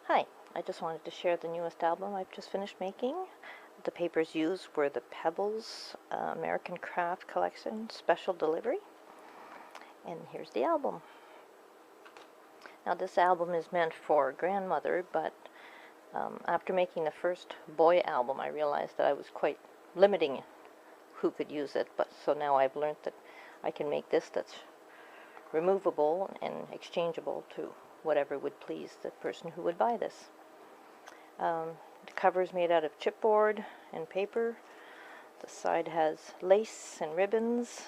Hi, I just wanted to share the newest album I've just finished making. The papers used were the Pebbles American Craft Collection Special Delivery. And here's the album. Now this album is meant for grandmother, but after making the first boy album I realized that I was quite limiting who could use it. But so now I've learned that I can make this that's removable and exchangeable to whatever would please the person who would buy this. The cover is made out of chipboard and paper. The side has lace and ribbons,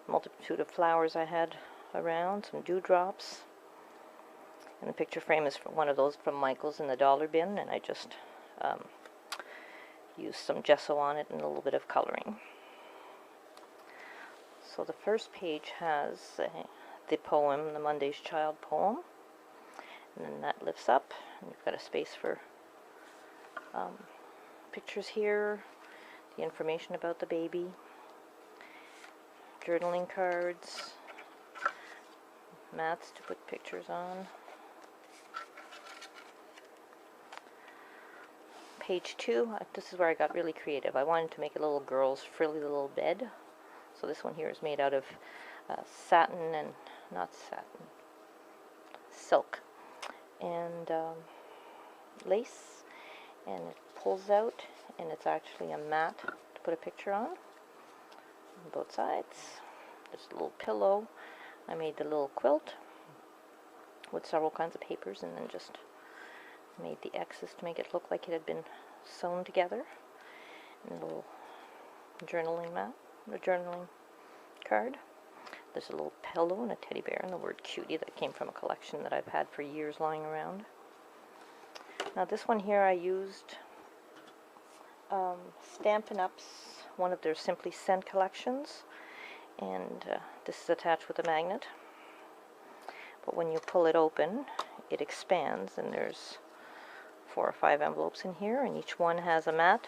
multitude of flowers I had around, some dewdrops. And the picture frame is one of those from Michael's in the dollar bin, and I just used some gesso on it and a little bit of coloring. So the first page has the poem, the Monday's Child poem, and then that lifts up, and you've got a space for pictures here, the information about the baby, journaling cards, mats to put pictures on. Page 2, this is where I got really creative. I wanted to make a little girl's frilly little bed. So this one here is made out of satin and, not satin, silk and lace, and it pulls out, and it's actually a mat to put a picture on both sides. There's a little pillow. I made the little quilt with several kinds of papers, and then just made the X's to make it look like it had been sewn together. And a little journaling mat, a journaling card. There's a little pillow and a teddy bear and the word cutie that came from a collection that I've had for years lying around. Now this one here I used Stampin' Up's, one of their Simply Scent collections, and this is attached with a magnet. But when you pull it open, it expands, and there's 4 or 5 envelopes in here, and each one has a mat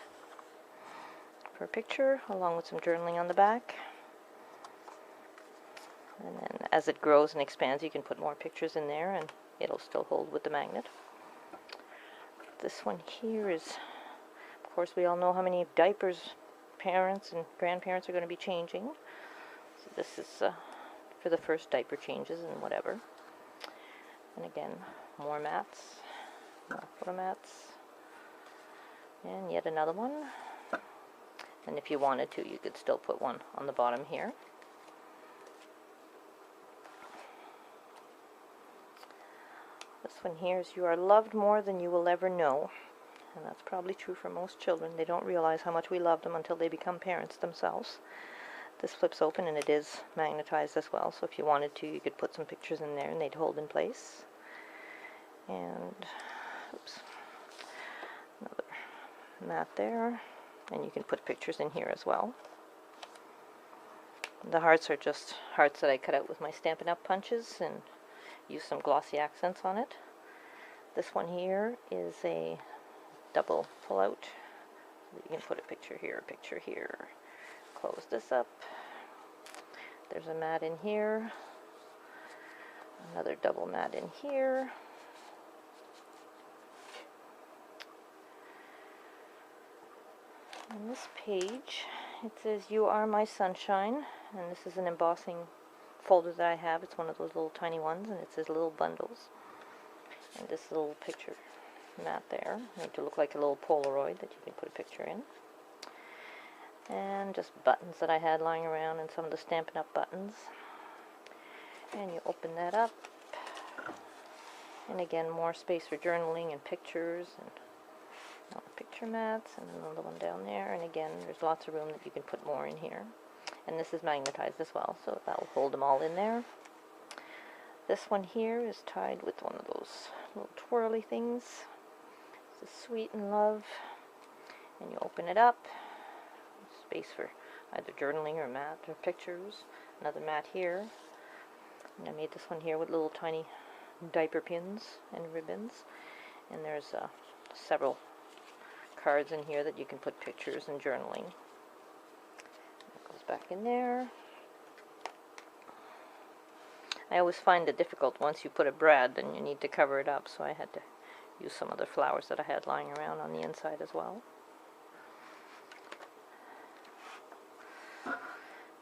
for a picture, along with some journaling on the back. And then as it grows and expands, you can put more pictures in there, and it'll still hold with the magnet. This one here is, of course, we all know how many diapers parents and grandparents are going to be changing. So this is for the first diaper changes and whatever. And again, more mats, more photo mats, and yet another one. And if you wanted to, you could still put one on the bottom here. This one here is "You are loved more than you will ever know." And that's probably true for most children. They don't realize how much we love them until they become parents themselves. This flips open, and it is magnetized as well, so if you wanted to, you could put some pictures in there and they'd hold in place. And oops, another mat there, and you can put pictures in here as well. The hearts are just hearts that I cut out with my Stampin' Up punches and use some glossy accents on it. This one here is a double pull-out. You can put a picture here, a picture here. Close this up. There's a mat in here. Another double mat in here. On this page, it says "You are my sunshine," and this is an embossing folder that I have. It's one of those little tiny ones, and it says "little bundles." And this little picture mat there, made to look like a little Polaroid that you can put a picture in. And just buttons that I had lying around, and some of the Stampin' Up buttons. And you open that up, and again, more space for journaling and pictures, and picture mats, and another one down there. And again, there's lots of room that you can put more in here. And this is magnetized as well, so that will hold them all in there. This one here is tied with one of those little twirly things. This is "Sweet and Love," and you open it up. Space for either journaling or mat or pictures. Another mat here. And I made this one here with little tiny diaper pins and ribbons. And there's several cards in here that you can put pictures and journaling. It goes back in there. I always find it difficult once you put a brad, then you need to cover it up, so I had to use some other flowers that I had lying around on the inside as well.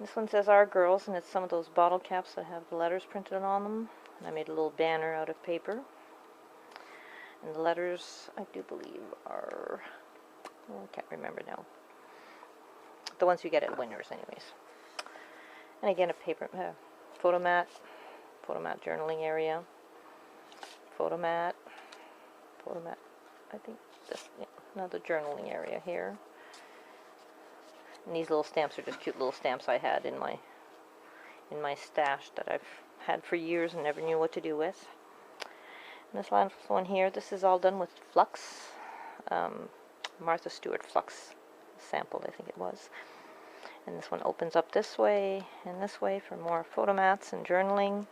This one says Our Girls, and it's some of those bottle caps that have the letters printed on them. And I made a little banner out of paper. And the letters, I do believe, are, I can't remember now. The ones you get at Winners, anyways. And again, a paper, photo mat journaling area, photo mat, I think this, yeah, another journaling area here. And these little stamps are just cute little stamps I had in my stash that I've had for years and never knew what to do with. And this last one here, this is all done with flux, Martha Stewart flux sample, I think it was. And this one opens up this way and this way for more photo mats and journaling.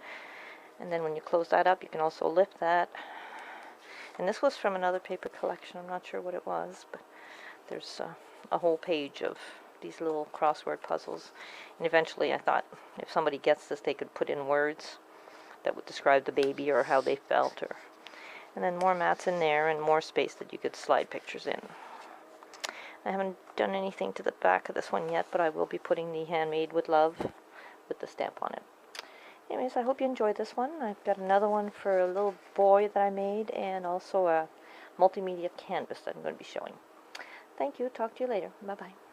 And then when you close that up, you can also lift that. And this was from another paper collection. I'm not sure what it was, but there's a whole page of these little crossword puzzles. And eventually I thought if somebody gets this, they could put in words that would describe the baby or how they felt. And then more mats in there and more space that you could slide pictures in. I haven't done anything to the back of this one yet, but I will be putting the Handmade with Love with the stamp on it. Anyways, I hope you enjoyed this one. I've got another one for a little boy that I made, and also a multimedia canvas that I'm going to be showing. Thank you. Talk to you later. Bye-bye.